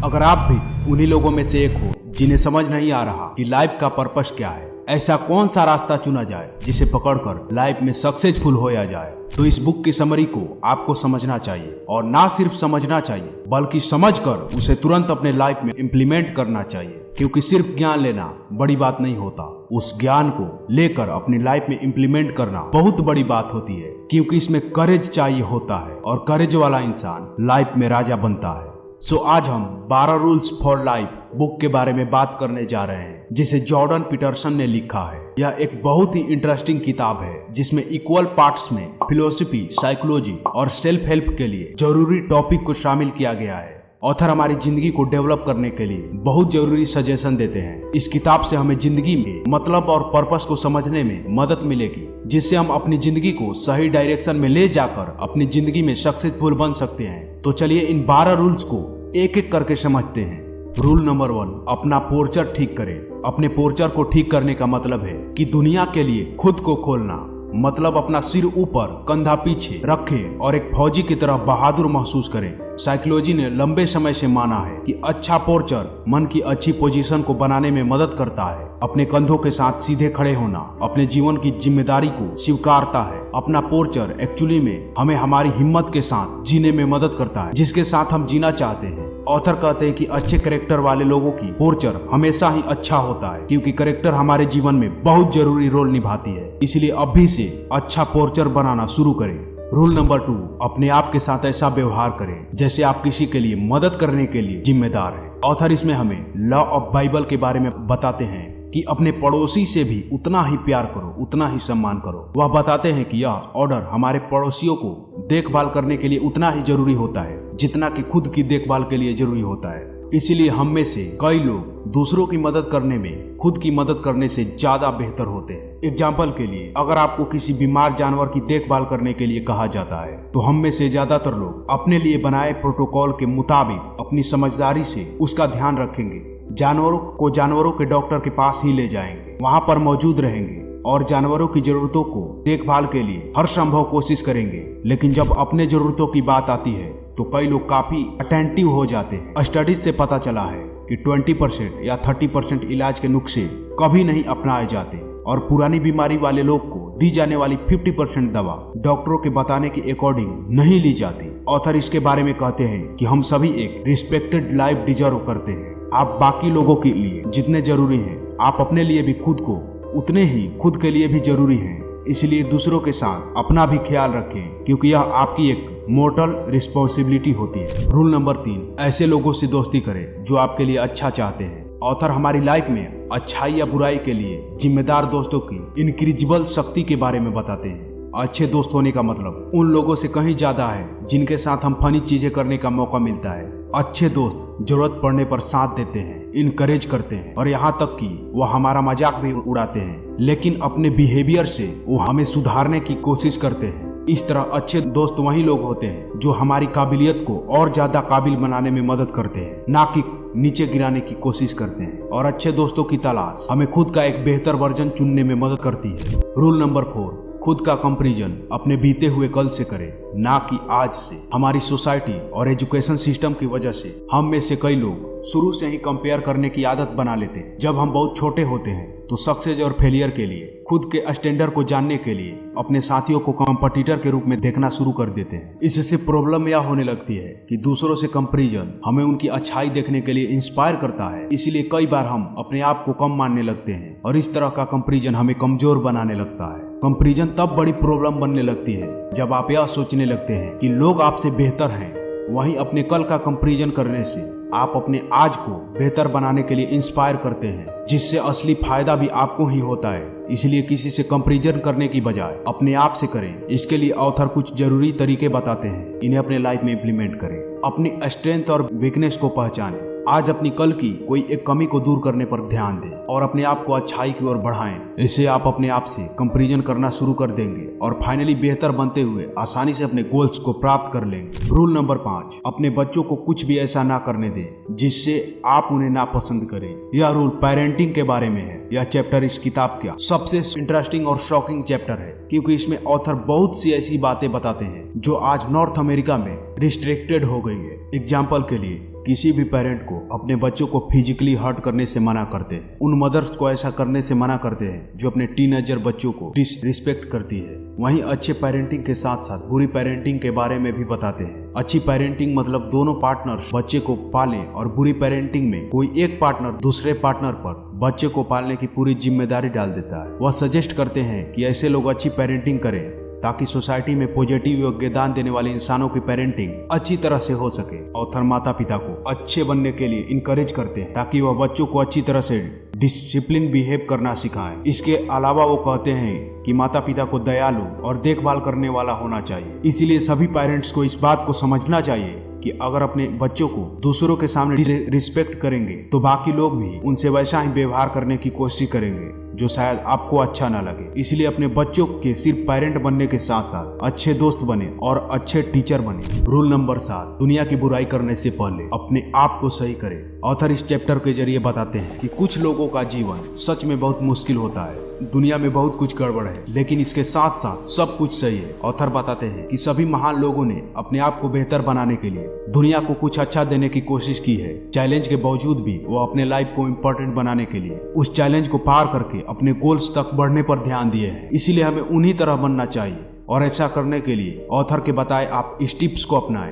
अगर आप भी उन्हीं लोगों में से एक हो जिन्हें समझ नहीं आ रहा कि लाइफ का पर्पस क्या है, ऐसा कौन सा रास्ता चुना जाए जिसे पकड़कर लाइफ में सक्सेसफुल होया जाए, तो इस बुक की समरी को आपको समझना चाहिए और ना सिर्फ समझना चाहिए बल्कि समझकर उसे तुरंत अपने लाइफ में इम्प्लीमेंट करना चाहिए। क्योंकि सिर्फ ज्ञान लेना बड़ी बात नहीं होता, उस ज्ञान को लेकर अपनी लाइफ में इम्प्लीमेंट करना बहुत बड़ी बात होती है। क्योंकि इसमें करेज चाहिए होता है और करेज वाला इंसान लाइफ में राजा बनता है। सो आज हम 12 रूल्स फॉर लाइफ बुक के बारे में बात करने जा रहे हैं, जिसे जॉर्डन पीटरसन ने लिखा है। यह एक बहुत ही इंटरेस्टिंग किताब है जिसमें इक्वल पार्ट्स में फिलोसफी, साइकोलॉजी और सेल्फ हेल्प के लिए जरूरी टॉपिक को शामिल किया गया है। ऑथर हमारी जिंदगी को डेवलप करने के लिए बहुत जरूरी सजेशन देते हैं। इस किताब से हमें जिंदगी में मतलब और पर्पस को समझने में मदद मिलेगी, जिससे हम अपनी जिंदगी को सही डायरेक्शन में ले जाकर अपनी जिंदगी में सक्सेसफुल बन सकते हैं। तो चलिए इन 12 रूल्स को एक एक करके समझते हैं। रूल नंबर 1, अपना पोर्चर ठीक करें। अपने पोर्चर को ठीक करने का मतलब है कि दुनिया के लिए खुद को खोलना, मतलब अपना सिर ऊपर कंधा पीछे रखें और एक फौजी की तरह बहादुर महसूस करें। साइकोलॉजी ने लंबे समय से माना है कि अच्छा पोर्चर मन की अच्छी पोजीशन को बनाने में मदद करता है। अपने कंधों के साथ सीधे खड़े होना अपने जीवन की जिम्मेदारी को स्वीकारता है। अपना पोर्चर एक्चुअली में हमें हमारी हिम्मत के साथ जीने में मदद करता है, जिसके साथ हम जीना चाहते हैं। ऑथर कहते हैं कि अच्छे कैरेक्टर वाले लोगों की पोर्चर हमेशा ही अच्छा होता है, क्योंकि कैरेक्टर हमारे जीवन में बहुत जरूरी रोल निभाती है। इसलिए अभी से अच्छा पोर्चर बनाना शुरू करें। रूल नंबर 2, अपने आप के साथ ऐसा व्यवहार करें जैसे आप किसी के लिए मदद करने के लिए जिम्मेदार हैं। ऑथर इसमें हमें लॉ ऑफ बाइबल के बारे में बताते हैं कि अपने पड़ोसी से भी उतना ही प्यार करो, उतना ही सम्मान करो। वह बताते हैं कि यह ऑर्डर हमारे पड़ोसियों को देखभाल करने के लिए उतना ही जरूरी होता है जितना कि खुद की देखभाल के लिए जरूरी होता है। इसीलिए हम में से कई लोग दूसरों की मदद करने में खुद की मदद करने से ज्यादा बेहतर होते हैं। एग्जाम्पल के लिए, अगर आपको किसी बीमार जानवर की देखभाल करने के लिए कहा जाता है, तो हम में से ज्यादातर लोग अपने लिए बनाए प्रोटोकॉल के मुताबिक अपनी समझदारी से उसका ध्यान रखेंगे। जानवरों को जानवरों के डॉक्टर के पास ही ले जाएंगे, वहां पर मौजूद रहेंगे और जानवरों की जरूरतों को देखभाल के लिए हर संभव कोशिश करेंगे। लेकिन जब अपने जरूरतों की बात आती है तो कई लोग काफी अटेंटिव हो जाते हैं। स्टडीज से पता चला है कि 20% या 30% इलाज के नुस्खे कभी नहीं अपनाए जाते और पुरानी बीमारी वाले लोग को दी जाने वाली 50% दवा डॉक्टरों के बताने के अकॉर्डिंग नहीं ली जाती। ऑथर इसके बारे में कहते हैं कि हम सभी एक रिस्पेक्टेड लाइफ डिजर्व करते हैं। आप बाकी लोगों के लिए जितने जरूरी हैं, आप अपने लिए भी खुद को उतने ही खुद के लिए भी जरूरी हैं। इसलिए दूसरों के साथ अपना भी ख्याल रखें, क्योंकि यह आपकी एक मोरटल रिस्पॉन्सिबिलिटी होती है। रूल नंबर 3, ऐसे लोगों से दोस्ती करें जो आपके लिए अच्छा चाहते हैं। ऑथर हमारी लाइफ में अच्छाई या बुराई के लिए जिम्मेदार दोस्तों की इनक्रीजिबल शक्ति के बारे में बताते हैं। अच्छे दोस्त होने का मतलब उन लोगों से कहीं ज्यादा है जिनके साथ हम फनी चीजें करने का मौका मिलता है। अच्छे दोस्त जरूरत पड़ने पर साथ देते हैं, इनकरेज करते हैं और यहाँ तक कि वो हमारा मजाक भी उड़ाते हैं, लेकिन अपने बिहेवियर से वो हमें सुधारने की कोशिश करते हैं। इस तरह अच्छे दोस्त वही लोग होते हैं जो हमारी काबिलियत को और ज्यादा काबिल बनाने में मदद करते हैं, ना कि नीचे गिराने की कोशिश करते हैं। और अच्छे दोस्तों की तलाश हमें खुद का एक बेहतर वर्जन चुनने में मदद करती है। रूल नंबर 4, खुद का कंपैरिजन अपने बीते हुए कल से करें, ना कि आज से। हमारी सोसाइटी और एजुकेशन सिस्टम की वजह से हम में से कई लोग शुरू से ही कंपेयर करने की आदत बना लेते हैं। जब हम बहुत छोटे होते हैं तो सक्सेस और फेलियर के लिए, खुद के स्टैंडर्ड को जानने के लिए अपने साथियों को कॉम्पिटिटर के रूप में देखना शुरू कर देते हैं। इससे प्रॉब्लम यह होने लगती है कि दूसरों से कंपैरिजन हमें उनकी अच्छाई देखने के लिए इंस्पायर करता है। इसलिए कई बार हम अपने आप को कम मानने लगते हैं और इस तरह का कंपैरिजन हमें कमजोर बनाने लगता है। कंपैरिजन तब बड़ी प्रॉब्लम बनने लगती है जब आप यह सोचने लगते हैं कि लोग आपसे बेहतर हैं। वहीं अपने कल का कंपैरिजन करने से आप अपने आज को बेहतर बनाने के लिए इंस्पायर करते हैं, जिससे असली फायदा भी आपको ही होता है। इसलिए किसी से कंपैरिजन करने की बजाय अपने आप से करें। इसके लिए ऑथर कुछ जरूरी तरीके बताते हैं, इन्हें अपने लाइफ में इम्प्लीमेंट करें। अपनी स्ट्रेंथ और वीकनेस को पहचानें। आज अपनी कल की कोई एक कमी को दूर करने पर ध्यान दें और अपने आप को अच्छाई की ओर बढ़ाएं। इससे आप अपने आप से कंपैरिजन करना शुरू कर देंगे और फाइनली बेहतर बनते हुए आसानी से अपने गोल्स को प्राप्त कर लेंगे। रूल नंबर 5, अपने बच्चों को कुछ भी ऐसा ना करने दें जिससे आप उन्हें नापसंद करें। यह रूल पेरेंटिंग के बारे में है। यह चैप्टर इस किताब का सबसे इंटरेस्टिंग और शॉकिंग चैप्टर है, क्योंकि इसमें ऑथर बहुत सी ऐसी बातें बताते हैं जो आज नॉर्थ अमेरिका में रिस्ट्रिक्टेड हो गई है। एग्जाम्पल के लिए, किसी भी पेरेंट को अपने बच्चों को फिजिकली हर्ट करने से मना करते हैं। उन मदर्स को ऐसा करने से मना करते हैं जो अपने टीनेजर बच्चों को डिसरिस्पेक्ट करती है। वहीं अच्छे पेरेंटिंग के साथ साथ बुरी पेरेंटिंग के बारे में भी बताते हैं। अच्छी पेरेंटिंग मतलब दोनों पार्टनर बच्चे को पालें, और बुरी पेरेंटिंग में कोई एक पार्टनर दूसरे पार्टनर पर बच्चे को पालने की पूरी जिम्मेदारी डाल देता है। वह सजेस्ट करते हैं कि ऐसे लोग अच्छी पेरेंटिंग करें ताकि सोसाइटी में पॉजिटिव योगदान देने वाले इंसानों की पेरेंटिंग अच्छी तरह से हो सके। ऑथर माता पिता को अच्छे बनने के लिए इनकरेज करते हैं ताकि वह बच्चों को अच्छी तरह से डिसिप्लिन बिहेव करना सिखाएं। इसके अलावा वो कहते हैं कि माता पिता को दयालु और देखभाल करने वाला होना चाहिए। इसीलिए सभी पेरेंट्स को इस बात को समझना चाहिए कि अगर अपने बच्चों को दूसरों के सामने रिस्पेक्ट करेंगे तो बाकी लोग भी उनसे वैसा ही व्यवहार करने की कोशिश करेंगे जो शायद आपको अच्छा ना लगे। इसलिए अपने बच्चों के सिर्फ पेरेंट बनने के साथ साथ अच्छे दोस्त बने और अच्छे टीचर बने। रूल नंबर 7, दुनिया की बुराई करने से पहले अपने आप को सही करें। ऑथर इस चैप्टर के जरिए बताते हैं कि कुछ लोगों का जीवन सच में बहुत मुश्किल होता है। दुनिया में बहुत कुछ गड़बड़ है, लेकिन इसके साथ साथ सब कुछ सही है। ऑथर बताते हैं कि सभी महान लोगों ने अपने आप को बेहतर बनाने के लिए दुनिया को कुछ अच्छा देने की कोशिश की है। चैलेंज के बावजूद भी वो अपने लाइफ को इम्पोर्टेंट बनाने के लिए उस चैलेंज को पार करके अपने गोल्स तक बढ़ने पर ध्यान दिए हैं। इसीलिए हमें उन्हीं तरह बनना चाहिए, और ऐसा करने के लिए ऑथर के बताए आप इस टिप्स को अपनाएं।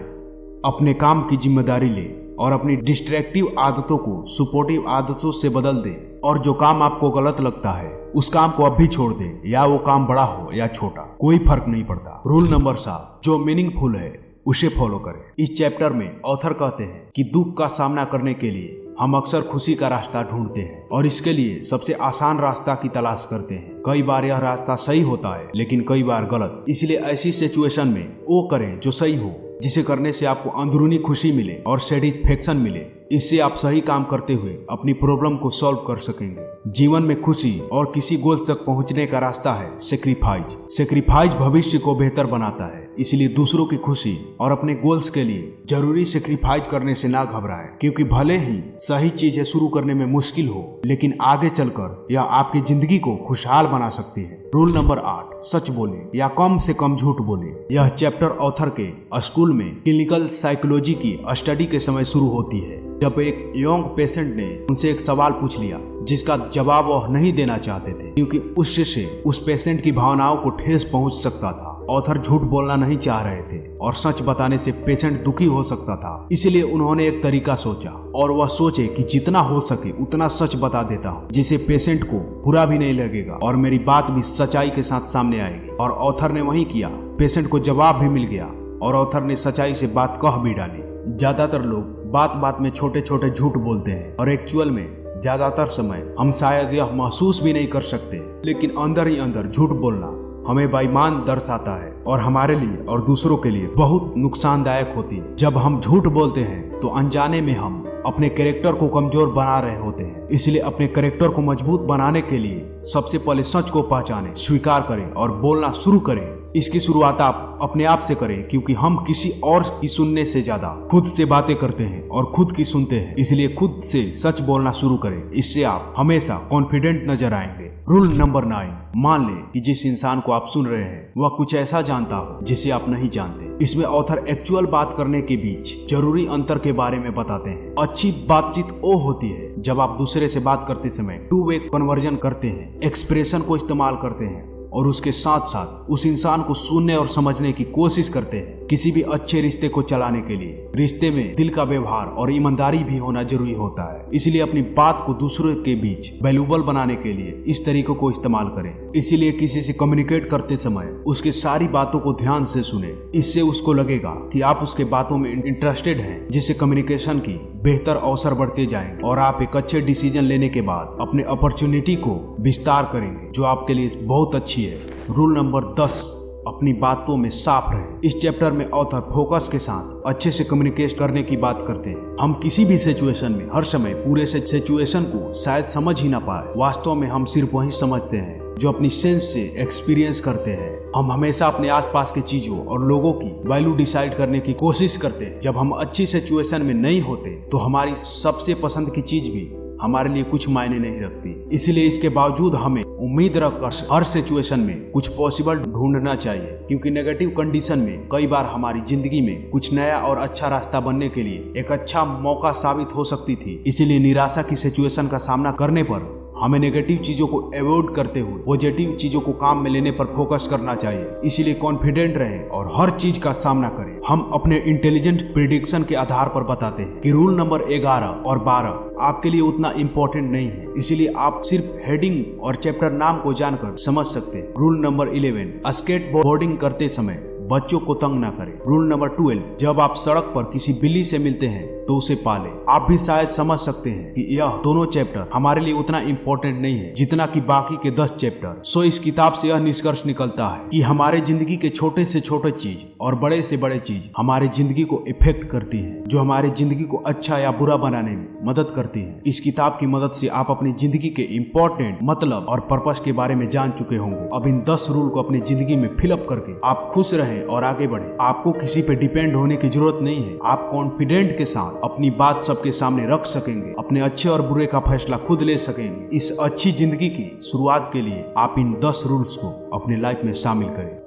अपने काम की जिम्मेदारी लें और अपनी डिस्ट्रैक्टिव आदतों को सपोर्टिव आदतों से बदल दें, और जो काम आपको गलत लगता है उस काम को अभी छोड़ दें, या वो काम बड़ा हो या छोटा, कोई फर्क नहीं पड़ता। रूल नंबर 7, जो मीनिंगफुल है उसे फॉलो करें। इस चैप्टर में ऑथर कहते हैं कि दुख का सामना करने के लिए हम अक्सर खुशी का रास्ता ढूंढते हैं और इसके लिए सबसे आसान रास्ता की तलाश करते हैं। कई बार यह रास्ता सही होता है, लेकिन कई बार गलत। इसलिए ऐसी सिचुएशन में वो करें जो सही हो, जिसे करने से आपको अंदरूनी खुशी मिले और सेटिस्फेक्शन मिले। इससे आप सही काम करते हुए अपनी प्रॉब्लम को सॉल्व कर सकेंगे। जीवन में खुशी और किसी गोल तक पहुंचने का रास्ता है सेक्रीफाइस। सेक्रीफाइस भविष्य को बेहतर बनाता है। इसलिए दूसरों की खुशी और अपने गोल्स के लिए जरूरी सेक्रीफाइस करने से ना घबराएं, क्योंकि भले ही सही चीजें शुरू करने में मुश्किल हो, लेकिन आगे चलकर यह आपकी जिंदगी को खुशहाल बना सकती है। रूल नंबर 8, सच बोले या कम से कम झूठ बोले। यह चैप्टर ऑथर के स्कूल में क्लिनिकल साइकोलॉजी की स्टडी के समय शुरू होती है, जब एक यंग पेशेंट ने उनसे एक सवाल पूछ लिया जिसका जवाब वह नहीं देना चाहते थे, क्योंकि उससे उस पेशेंट की भावनाओं को ठेस पहुंच सकता था। ऑथर झूठ बोलना नहीं चाह रहे थे और सच बताने से पेशेंट दुखी हो सकता था। इसलिए उन्होंने एक तरीका सोचा, और वह सोचे कि जितना हो सके उतना सच बता देता हूँ, जिससे पेशेंट को बुरा भी नहीं लगेगा और मेरी बात भी सच्चाई के साथ सामने आएगी। और ऑथर ने वही किया। पेशेंट को जवाब भी मिल गया और ऑथर ने सच्चाई से बात कह भी डाली। ज्यादातर लोग बात बात में छोटे छोटे झूठ बोलते हैं, और एक्चुअल में ज्यादातर समय हम शायद यह महसूस भी नहीं कर सकते, लेकिन अंदर ही अंदर झूठ बोलना हमें बेईमान दर्शाता है और हमारे लिए और दूसरों के लिए बहुत नुकसानदायक होती है। जब हम झूठ बोलते हैं तो अनजाने में हम अपने कैरेक्टर को कमजोर बना रहे होते हैं। इसलिए अपने कैरेक्टर को मजबूत बनाने के लिए सबसे पहले सच को पहचानें, स्वीकार करें और बोलना शुरू करें। इसकी शुरुआत आप अपने आप से करें, क्योंकि हम किसी और की सुनने से ज्यादा खुद से बातें करते हैं और खुद की सुनते हैं। इसलिए खुद से सच बोलना शुरू करें, इससे आप हमेशा कॉन्फिडेंट नजर आएंगे। रूल नंबर 9, मान लें कि जिस इंसान को आप सुन रहे हैं वह कुछ ऐसा जानता हो जिसे आप नहीं जानते। इसमें ऑथर एक्चुअल बात करने के बीच जरूरी अंतर के बारे में बताते हैं। अच्छी बातचीत वो होती है जब आप दूसरे से बात करते समय 2 वे कन्वर्जन करते हैं, एक्सप्रेशन को इस्तेमाल करते हैं और उसके साथ साथ उस इंसान को सुनने और समझने की कोशिश करते हैं। किसी भी अच्छे रिश्ते को चलाने के लिए रिश्ते में दिल का व्यवहार और ईमानदारी भी होना जरूरी होता है। इसलिए अपनी बात को दूसरों के बीच वैल्यूएबल बनाने के लिए इस तरीकों को इस्तेमाल करें। इसीलिए किसी से कम्युनिकेट करते समय उसके सारी बातों को ध्यान से सुने। इससे उसको लगेगा कि आप उसके बातों में इंटरेस्टेड हैं, जिससे कम्युनिकेशन की बेहतर अवसर बढ़ते जाएंगे और आप एक अच्छे डिसीजन लेने के बाद अपने अपॉर्चुनिटी को विस्तार करेंगे, जो आपके लिए बहुत अच्छी है। रूल नंबर 10, अपनी बातों में साफ रहें। इस चैप्टर में ऑथर फोकस के साथ अच्छे से कम्युनिकेट करने की बात करते हैं। हम किसी भी सिचुएशन में हर समय पूरे सिचुएशन को शायद समझ ही ना पाए। वास्तव में हम सिर्फ वही समझते हैं जो अपनी सेंस से एक्सपीरियंस करते हैं। हम हमेशा अपने आसपास के चीजों और लोगों की वैल्यू डिसाइड करने की कोशिश करते हैं। जब हम अच्छी सिचुएशन में नहीं होते तो हमारी सबसे पसंद की चीज भी हमारे लिए कुछ मायने नहीं रखती। इसलिए इसके बावजूद हमें उम्मीद रखकर हर सिचुएशन में कुछ पॉसिबल ढूंढना चाहिए, क्योंकि नेगेटिव कंडीशन में कई बार हमारी जिंदगी में कुछ नया और अच्छा रास्ता बनने के लिए एक अच्छा मौका साबित हो सकती थी। इसीलिए निराशा की सिचुएशन का सामना करने पर हमें नेगेटिव चीजों को अवॉइड करते हुए पॉजिटिव चीजों को काम में लेने पर फोकस करना चाहिए। इसीलिए कॉन्फिडेंट रहें और हर चीज का सामना करें। हम अपने इंटेलिजेंट प्रिडिक्शन के आधार पर बताते हैं कि रूल नंबर 11 और 12 आपके लिए उतना इम्पोर्टेंट नहीं है, इसीलिए आप सिर्फ हेडिंग और चैप्टर नाम को जानकर समझ सकते हैं। रूल नंबर 11, स्केट बोर्डिंग करते समय बच्चों को तंग ना करें। रूल नंबर 12, जब आप सड़क पर किसी बिल्ली से मिलते हैं तो उसे पालें। आप भी शायद समझ सकते हैं कि यह दोनों चैप्टर हमारे लिए उतना इम्पोर्टेंट नहीं है जितना कि बाकी के 10 चैप्टर। सो इस किताब से यह निष्कर्ष निकलता है कि हमारे जिंदगी के छोटे से छोटे चीज और बड़े से बड़े चीज हमारे जिंदगी को इफेक्ट करती है, जो हमारे जिंदगी को अच्छा या बुरा बनाने में मदद करती है। इस किताब की मदद से आप अपनी जिंदगी के इम्पोर्टेंट मतलब और पर्पस के बारे में जान चुके होंगे। अब इन 10 रूल को अपनी जिंदगी में फिलअप करके आप खुश रहें और आगे बढ़े। आपको किसी पे डिपेंड होने की जरूरत नहीं है। आप कॉन्फिडेंट के साथ अपनी बात सबके सामने रख सकेंगे, अपने अच्छे और बुरे का फैसला खुद ले सकेंगे। इस अच्छी जिंदगी की शुरुआत के लिए आप इन 10 रूल्स को अपने लाइफ में शामिल करें।